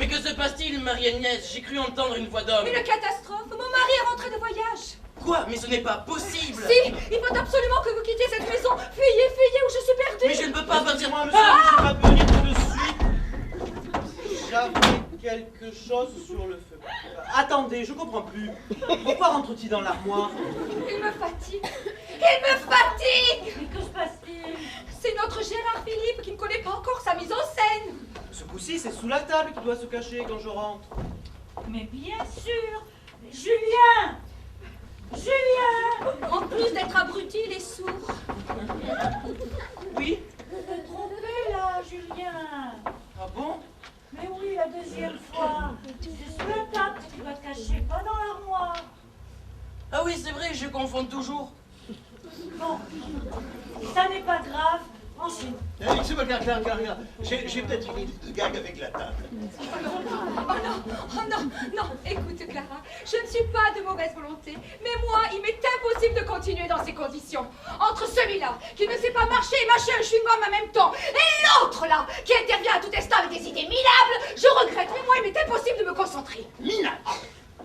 Mais que se passe-t-il, Marie-Agnès? J'ai cru entendre une voix d'homme. Une catastrophe. Mon mari est rentré de voyage. Quoi? Mais ce n'est pas possible. Si, il faut absolument que vous quittiez cette maison. Fuyez, fuyez, ou je suis perdue. Mais je ne peux pas partir. Moi, monsieur, je vais pas venir tout de suite. J'avais quelque chose sur le feu. Attendez, je comprends plus. Pourquoi rentre-t-il dans l'armoire? Il me fatigue. Il me fatigue. Mais que se passe-t-il? C'est notre Gérard Philippe qui ne connaît pas encore sa mise en scène. Ce coup-ci, c'est sous la table qu'il doit se cacher quand je rentre. Mais bien sûr. Julien! Julien! En plus d'être abruti, il est sourd. Oui? Tu t'es trompé là, Julien! Ah bon? Mais oui, la deuxième fois. C'est sous la table que tu dois te cacher, pas dans l'armoire. Ah oui, c'est vrai, je confonds toujours. Bon, ça n'est pas grave. Enchaîne. Laissez-moi, regarde. J'ai peut-être une idée de gag avec la table. Oh non, non, écoute Clara, je ne suis pas de mauvaise volonté, mais moi, il m'est impossible de continuer dans ces conditions. Entre celui-là, qui ne sait pas marcher et mâcher un chewing-gum en même temps, et l'autre là, qui intervient à tout instant avec des idées minables, je regrette, mais moi, il m'est impossible de me concentrer. Minables.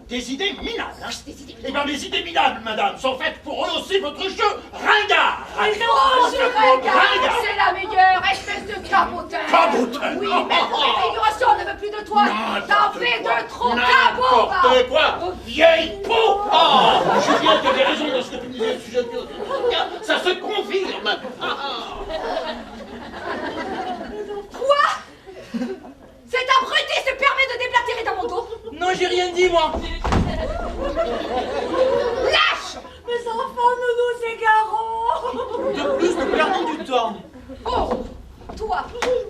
Des idées minables, hein? Des idées Eh bien, les idées minables, madame, sont faites pour rehausser votre jeu ringard. Oh, je regarde, c'est la meilleure espèce de cabotin. Cabotin. Oui, mais la figuration ne veut plus de toi. T'en fais de trop, cabot. N'importe quoi. Vieille peau. Oh, Julien, tu avais raison dans ce que tu disais au sujet de... Ça se confirme. Quoi? Cet abruti se permet de déblatérer dans mon dos. Non, j'ai rien dit, moi. Lâche! Mes enfants, nous nous égarons. De plus, nous perdons du temps. Oh, toi,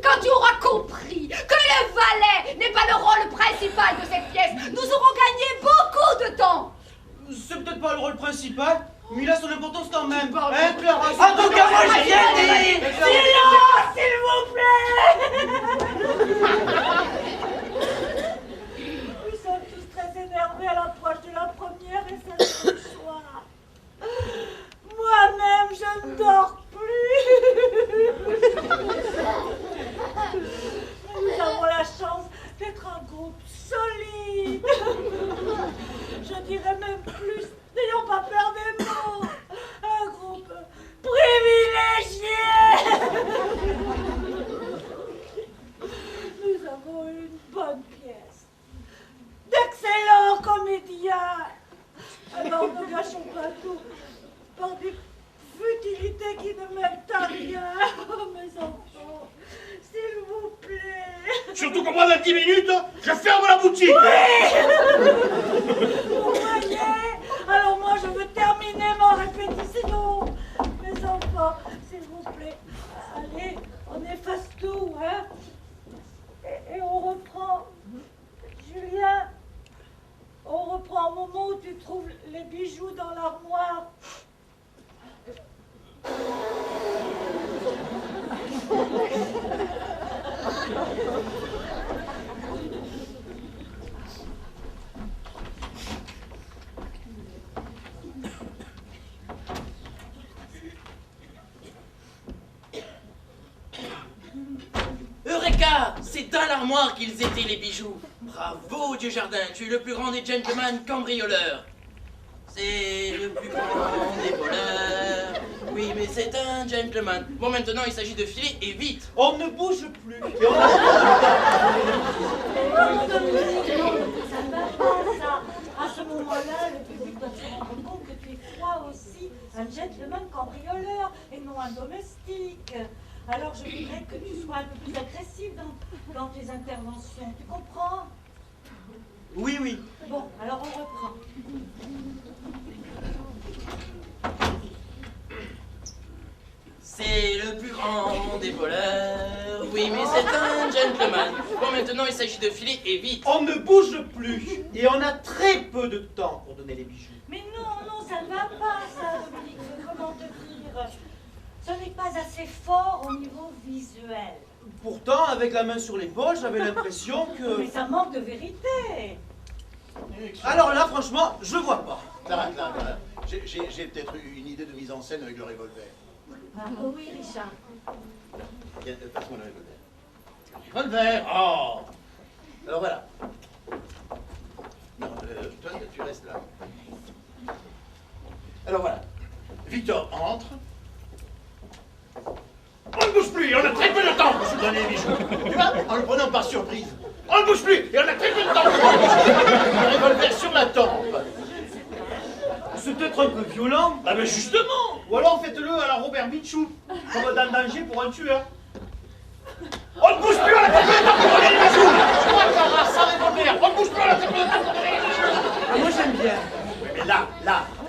quand tu auras compris que le valet n'est pas le rôle principal de cette pièce, nous aurons gagné beaucoup de temps. C'est peut-être pas le rôle principal, mais il a son importance quand même. Pardon. Hein, Clara? En tout cas, moi, j'ai rien dit. Silence, s'il vous plaît. Nous sommes tous très énervés à l'approche de la première et celle du soir. Moi-même, je ne dors plus. Nous avons la chance d'être un groupe solide. Je dirais même plus, n'ayons pas peur des mots. Un groupe privilégié. Nous avons une bonne pièce. D'excellents comédiens. Alors ne gâchons pas tout par des futilités qui ne mènent à rien. Oh, mes enfants, s'il vous plaît. Surtout qu'au bout de 10 minutes, je ferme la boutique. Vous voyez? Alors moi, je veux terminer ma répétition. Mes enfants, s'il vous plaît, allez, on efface tout, hein? Et on reprend. Julien, on reprend au moment où tu trouves les bijoux dans l'armoire. Eureka! C'est dans l'armoire qu'ils étaient, les bijoux. Bravo, Dieu Jardin, tu es le plus grand des gentlemen cambrioleurs. C'est le plus grand des voleurs. Oui, mais c'est un gentleman. Bon, maintenant, il s'agit de filer, et vite. On ne bouge plus. Et on Ça ne va pas, ça. À ce moment-là, le public doit se rendre compte que tu es toi aussi un gentleman cambrioleur et non un domestique. Alors je voudrais que tu sois un peu plus agressif dans tes interventions. Tu comprends? Oui, oui. Bon, alors on reprend. C'est le plus grand des voleurs. Oui, mais c'est un gentleman. Bon, maintenant, il s'agit de filer, et vite. On ne bouge plus. Et on a très peu de temps pour donner les bijoux. Mais non, ça ne va pas, ça, Dominique. Comment te dire? Ce n'est pas assez fort au niveau visuel. Pourtant, avec la main sur l'épaule, j'avais l'impression que... Mais ça manque de vérité. Alors là, franchement, je vois pas. Clara. J'ai peut-être une idée de mise en scène avec le revolver. Ah, oui, Richard. Tiens, passe-moi le revolver. Revolver. Oh. Alors Alors voilà. Non, toi, tu restes là. Alors voilà. Victor entre. On ne bouge plus, et on a très peu de temps pour se donner les bijoux. Tu vois, en le prenant par surprise. On ne bouge plus, et on a très peu de temps pour se donner les bijoux. Un revolver sur la tempe. C'est peut-être un peu violent. Ah ben justement. Ou alors faites-le à la Robert Mitchou, comme dans Danger pour un tueur. On ne bouge plus, on a très peu de temps pour donner les bijoux. Je crois Clara, sans revolver. On ne bouge plus, on a très peu de temps pour donner les bijoux. Ah, moi j'aime bien. Mais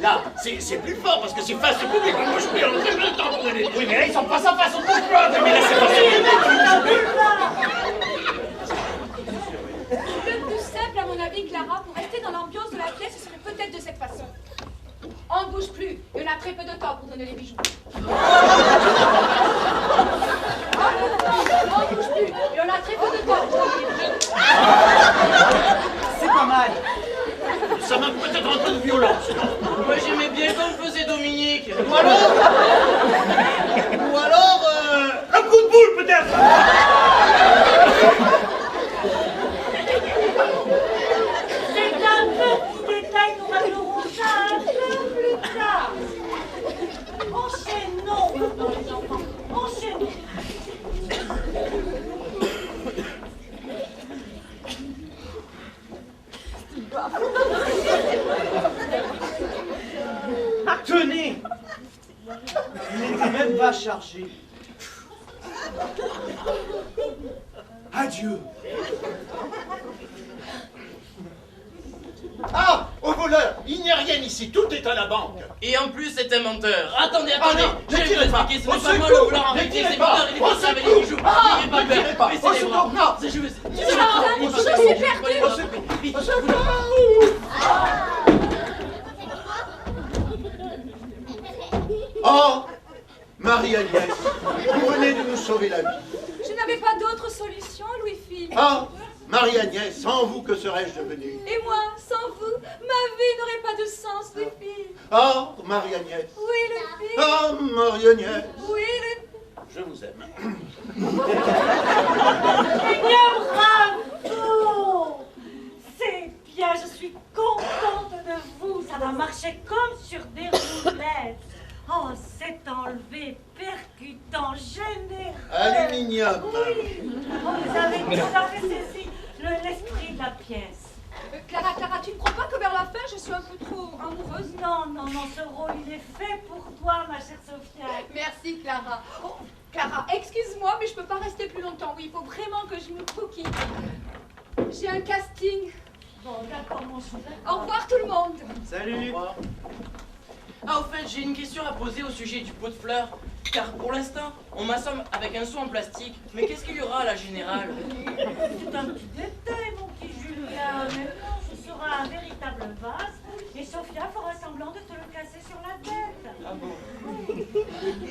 là, c'est plus fort parce que c'est face au public, on ne bouge plus, on a très peu de temps pour donner les bijoux. Oui, mais là, ils sont face à face, on ne bouge plus. Mais là, c'est face au public, on ne bouge plus. Le plus simple, à mon avis, Clara, pour rester dans l'ambiance de la pièce, ce serait peut-être de cette façon. On ne bouge plus, et on a très peu de temps pour donner les bijoux. On ne bouge plus, et on a très peu de temps pour donner les bijoux. C'est pas mal. Ça manque peut-être un peu de violence, non? Moi j'aimais bien comme faisait Dominique. Ou alors, un coup de boule peut-être. C'est un petit détail, nous réglerons ça un peu plus tard. Enchaînons maintenant, les enfants. Enchaînons. Tenez. Il n'était même pas chargé. Adieu. Ah, au voleur, il n'y a rien ici, tout est à la banque. Et en plus, c'est un menteur. Attendez, Ah attendez. non, Je vais ne vous tirez pas. expliquer. Ce Au n'est pas moi secours. le vouloir en Ne vérité. tirez C'est pas. Victor, il est Au passé avec secours. les bijoux. Ah, N'ayez pas ne tirez peur. pas. Baissez Au les secours. bras. Non. C'est je vais. Je suis perdue. Au secours. Oh, Marie-Agnès, vous venez de nous sauver la vie. Je n'avais pas d'autre solution, Louis-Philippe. Oh, Marie-Agnès, sans vous, que serais-je devenu? Et moi, sans vous, ma vie n'aurait pas de sens, Louis-Philippe. Oh, Marie-Agnès. Oui, Louis-Philippe. Oh, Marie-Agnès. Oui, Louis-Philippe. Je vous aime. Eh bien, bravo! C'est bien, je suis contente de vous. Ça va marcher comme sur des roulettes. Oh, c'est enlevé, percutant, généreux. Aluminium. Oui, oh, vous avez tout à fait saisi l'esprit de la pièce. Clara, tu ne crois pas que vers la fin, je suis un peu trop amoureuse? Non, ce rôle, il est fait pour toi, ma chère Sophia. Merci, Clara. Oh, Clara, excuse-moi, mais je peux pas rester plus longtemps. Oui, il faut vraiment que je me coquille. J'ai un casting. Bon, d'accord, mon chou. Au revoir, tout le monde. Salut. Ah, au fait, j'ai une question à poser au sujet du pot de fleurs. Car pour l'instant, on m'assomme avec un seau en plastique. Mais qu'est-ce qu'il y aura à la générale? C'est un petit détail, mon petit Julien. Maintenant, ce sera un véritable vase. Et Sophia fera semblant de te le casser sur la tête. Ah bon?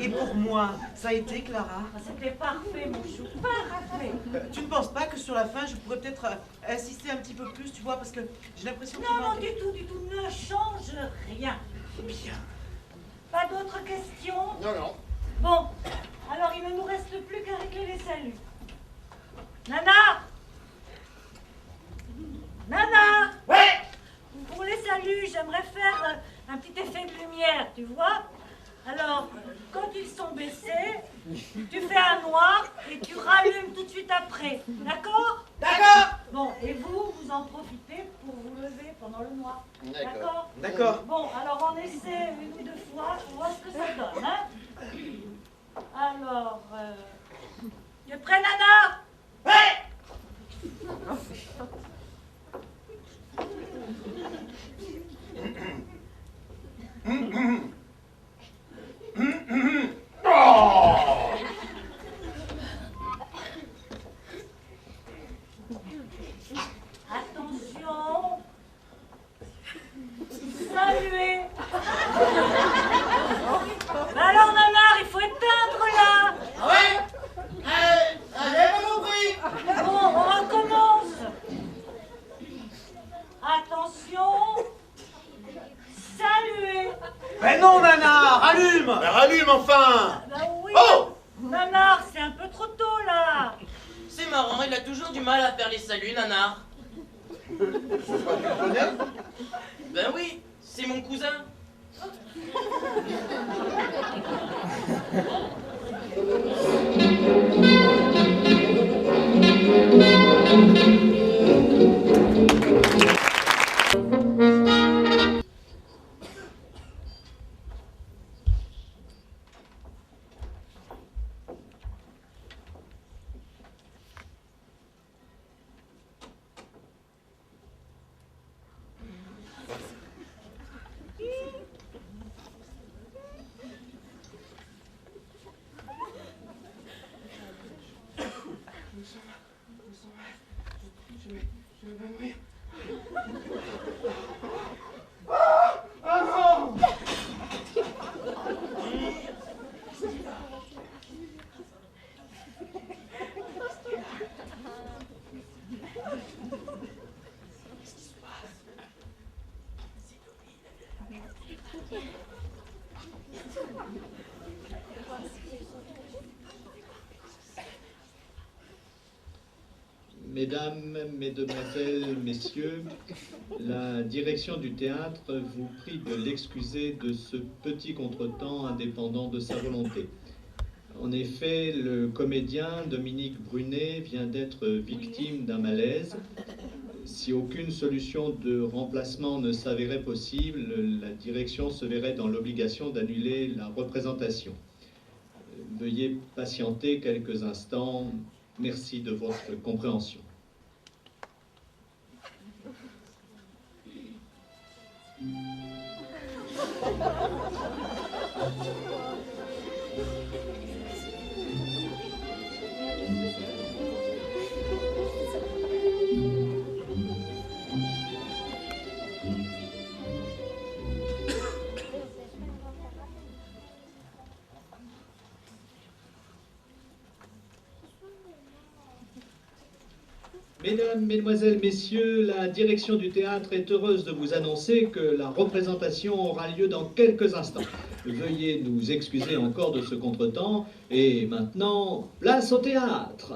Et pour moi, ça a été, Clara? Ah, c'était parfait, mon chou. Parfait. Tu ne penses pas que sur la fin, je pourrais peut-être insister un petit peu plus, tu vois, parce que j'ai l'impression qu'il Non, manque- du tout. Ne change rien. Bien. Pas d'autres questions? Non. Bon, alors il ne nous reste plus qu'à régler les saluts. Nana! Ouais. Pour les saluts, j'aimerais faire un petit effet de lumière, tu vois? Alors, quand ils sont baissés, tu fais un noir et tu rallumes tout de suite après. D'accord? D'accord. Bon, et vous en profitez pour vous lever pendant le noir. D'accord. D'accord. Bon, alors on essaie une ou deux fois pour voir ce que ça donne, hein? Alors, tu es prêt, Nana? Ouais. Oh. Attention. Saluez. Alors, Nanar, il faut éteindre là. Ouais. Allez, pas compris. Bon, on recommence. Attention. Saluez. Ben non, Nana, rallume. Ben, rallume enfin. Bah oui. Oh. Nanar, c'est un peu trop tôt là. C'est marrant, il a toujours du mal à faire les saluts, nanar. Tu le connais? Ben oui, c'est mon cousin. Mesdames, Mesdemoiselles, Messieurs, la direction du théâtre vous prie de l'excuser de ce petit contretemps indépendant de sa volonté. En effet, le comédien Dominique Brunet vient d'être victime d'un malaise. Si aucune solution de remplacement ne s'avérait possible, la direction se verrait dans l'obligation d'annuler la représentation. Veuillez patienter quelques instants. Merci de votre compréhension. Mesdames, Mesdemoiselles, Messieurs, la direction du théâtre est heureuse de vous annoncer que la représentation aura lieu dans quelques instants. Veuillez nous excuser encore de ce contretemps. Et maintenant, place au théâtre.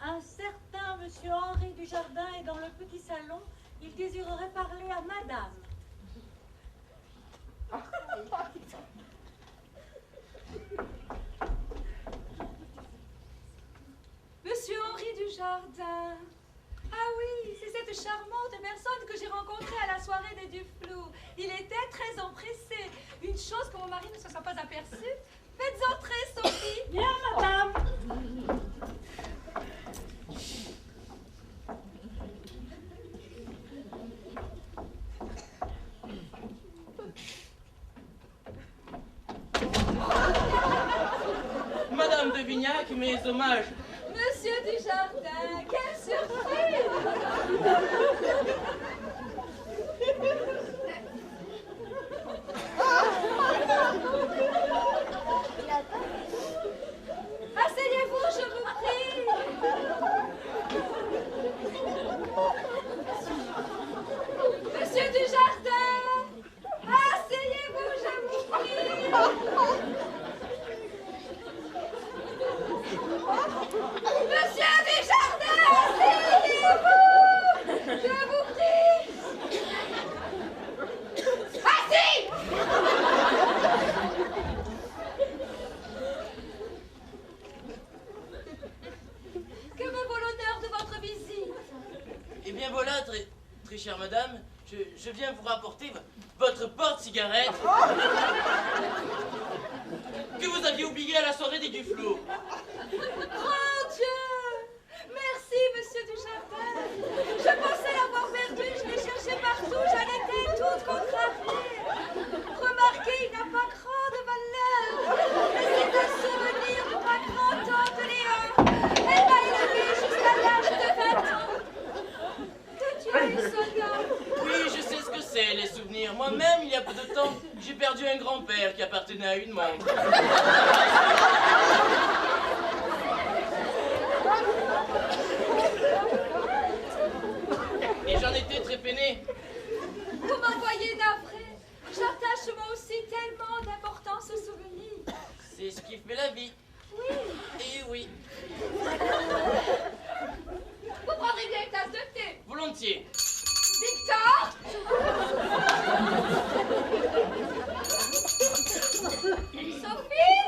Un certain monsieur Henri Dujardin est dans le petit salon. Il désirerait parler à madame. Monsieur Henri Dujardin. Ah oui, c'est cette charmante personne que j'ai rencontrée à la soirée des Duflou. Il était très empressé. Une chose que mon mari ne se soit pas aperçu. Faites entrer, Sophie. Bien, madame. Madame de Vignac, mes hommages. Monsieur Dujardin, quelle surprise! Asseyez-vous, je vous prie. Monsieur Dujardin, asseyez-vous, je vous prie. Monsieur Desjardins, asseyez-vous! Je vous prie! Assis! Que me vaut l'honneur de votre visite? Eh bien voilà, très chère madame, je viens vous rapporter votre porte-cigarette que vous aviez oubliée à la soirée des Duflot. Grand Dieu! Merci, monsieur Dujardin. Je pensais l'avoir perdu, je l'ai cherché partout, j'en étais toute contrariée. Remarquez, il n'a pas grande valeur, mais c'est un souvenir de ma grand-tante Léa. Elle m'a élevée jusqu'à l'âge de 20 ans. Que tu es, soldat? Oui, je sais ce que c'est, les souvenirs. Moi-même, il y a peu de temps, j'ai perdu un grand-père qui appartenait à une montre. Et j'en étais très peiné. Vous m'envoyez navré. J'attache moi aussi tellement d'importance aux souvenirs. C'est ce qui fait la vie. Oui. Et oui, Vous prendrez bien une tasse de thé. volontiers. Victor. Sophie.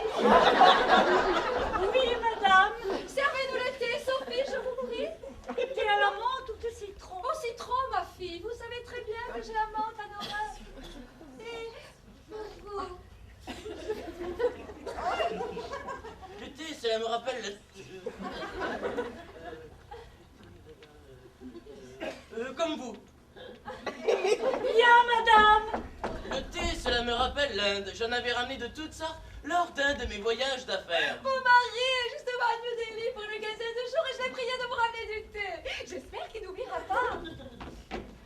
Oui, madame. Servez-nous le thé, Sophie, je vous prie. Thé à la menthe ou de citron? Au citron, ma fille. Vous savez très bien que j'ai la menthe à horreur. Et pour vous. Le thé, cela me rappelle comme vous. Bien, madame. Le thé, cela me rappelle l'Inde. J'en avais ramené de toutes sortes lors d'un de mes voyages d'affaires. Mon mari est justement à New Delhi pour une quinzaine de jours et je l'ai prié de me ramener du thé. J'espère qu'il n'oubliera pas.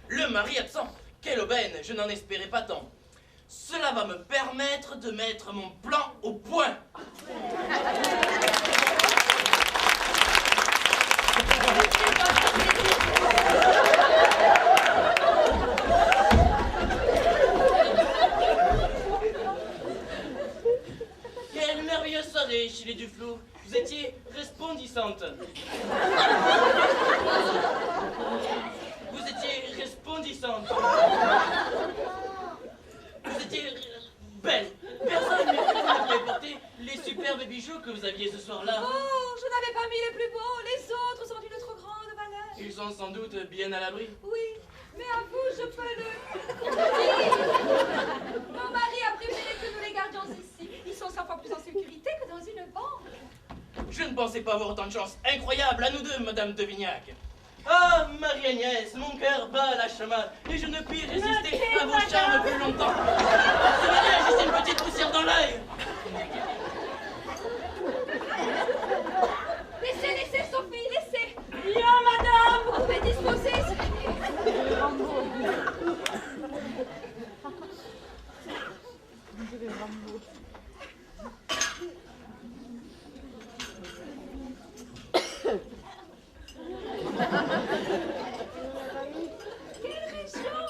Le mari absent. Quelle aubaine, je n'en espérais pas tant. Cela va me permettre de mettre mon plan au point. Quelle merveilleuse soirée chez les Duflou. Vous étiez resplendissante. Vous étiez resplendissante. Vous étiez belle. Personne n'aurait porté les superbes bijoux que vous aviez ce soir-là. Oh, je n'avais pas mis les plus beaux. Les autres sont d'une trop grande valeur. Ils sont sans doute bien à l'abri. Oui, mais à vous, je peux le dire. Mon mari a préféré que nous les gardions ici. Ils sont 100 fois plus en sécurité que dans une banque. Je ne pensais pas avoir autant de chance. Incroyable, à nous deux, Madame de Vignac. Ah, Marie-Agnès, mon cœur bat la chamade et je ne puis résister à vos charmes plus longtemps. C'est rien, j'ai une petite poussière dans l'œil. Laissez, Sophie, laissez. Bien, madame. Vous pouvez disposer. Quelle région!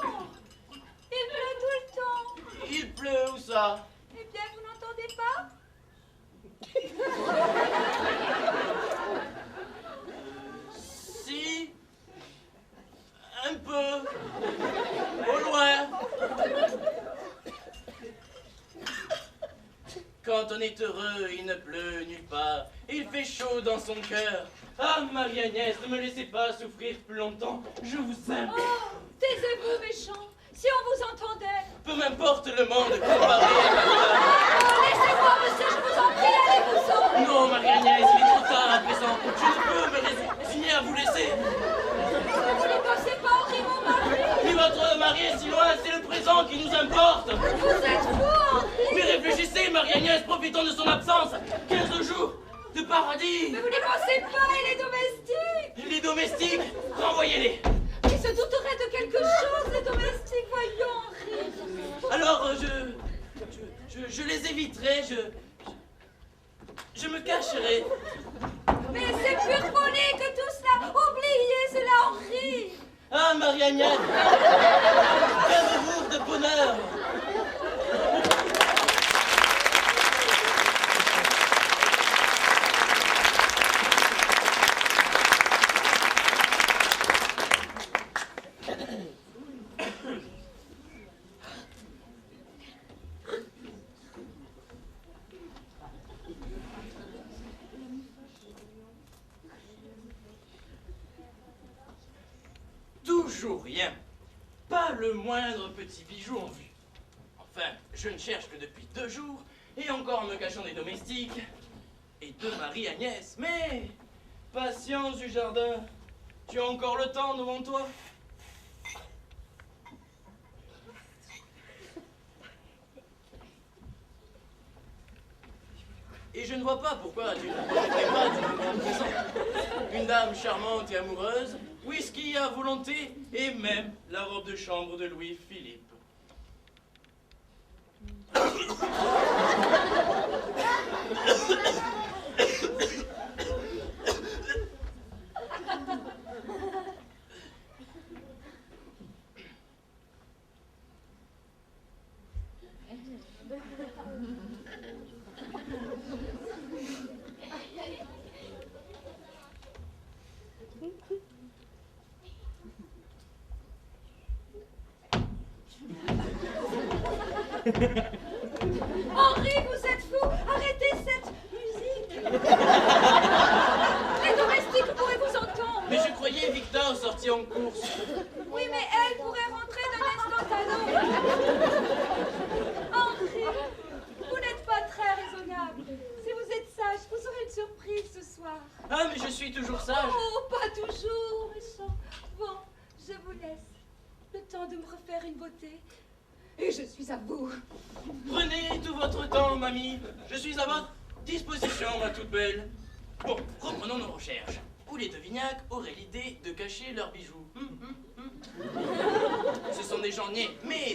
Il pleut tout le temps. Il pleut, où ça? Eh bien, vous n'entendez pas? Si. Un peu. Au loin. Quand on est heureux, il ne pleut nulle part. Il fait chaud dans son cœur. Ah, Marie-Agnès, ne me laissez pas souffrir plus longtemps. Je vous aime. Oh, taisez-vous, méchant. Si on vous entendait. Peu m'importe le monde comparé à Oh, laissez-moi, monsieur, je vous en prie, allez-vous-en. Non, Marie-Agnès, il est trop tard à présent. Je ne peux me résigner à vous laisser. Vous ne pensez pas au mon mari? Si votre mari est si loin, c'est le présent qui nous importe. Vous êtes fou, Henri. Mais réfléchissez, Marie-Agnès, profitons de son absence. 15 jours de paradis. Mais vous n'y pensez pas, et les domestiques? Les domestiques, renvoyez-les. Ils se douteraient de quelque chose, les domestiques, voyons, Henri. Alors, je les éviterai, je me cacherai. Mais c'est pure folie que tout cela. Oubliez cela, Henri. Ah, Marie-Agnès, rêve-vous de bonheur. Toujours rien. Pas le moindre petit bijou en vue. Enfin, je ne cherche que depuis 2 jours, et encore en me cachant des domestiques et de Marie-Agnès. Mais, patience du jardin, tu as encore le temps devant toi. Et je ne vois pas pourquoi tu ne profiterais pas du moment présent. Une dame charmante et amoureuse, whisky à volonté, et même la robe de chambre de Louis-Philippe. Henri, vous êtes fou! Arrêtez cette musique! Les domestiques pourraient vous entendre! Mais je croyais Victor sorti en course. Oui, mais elle pourrait rentrer d'un instant à l'autre. Henri, vous n'êtes pas très raisonnable. Si vous êtes sage, vous aurez une surprise ce soir. Ah, mais je suis toujours sage. Oh, pas toujours, méchant. Bon, je vous laisse. Le temps de me refaire une beauté. Et je suis à vous. Prenez tout votre temps, mamie. Je suis à votre disposition, ma toute belle. Bon, reprenons nos recherches. Où les Devignac auraient l'idée de cacher leurs bijoux? Ce sont des gens nés, mais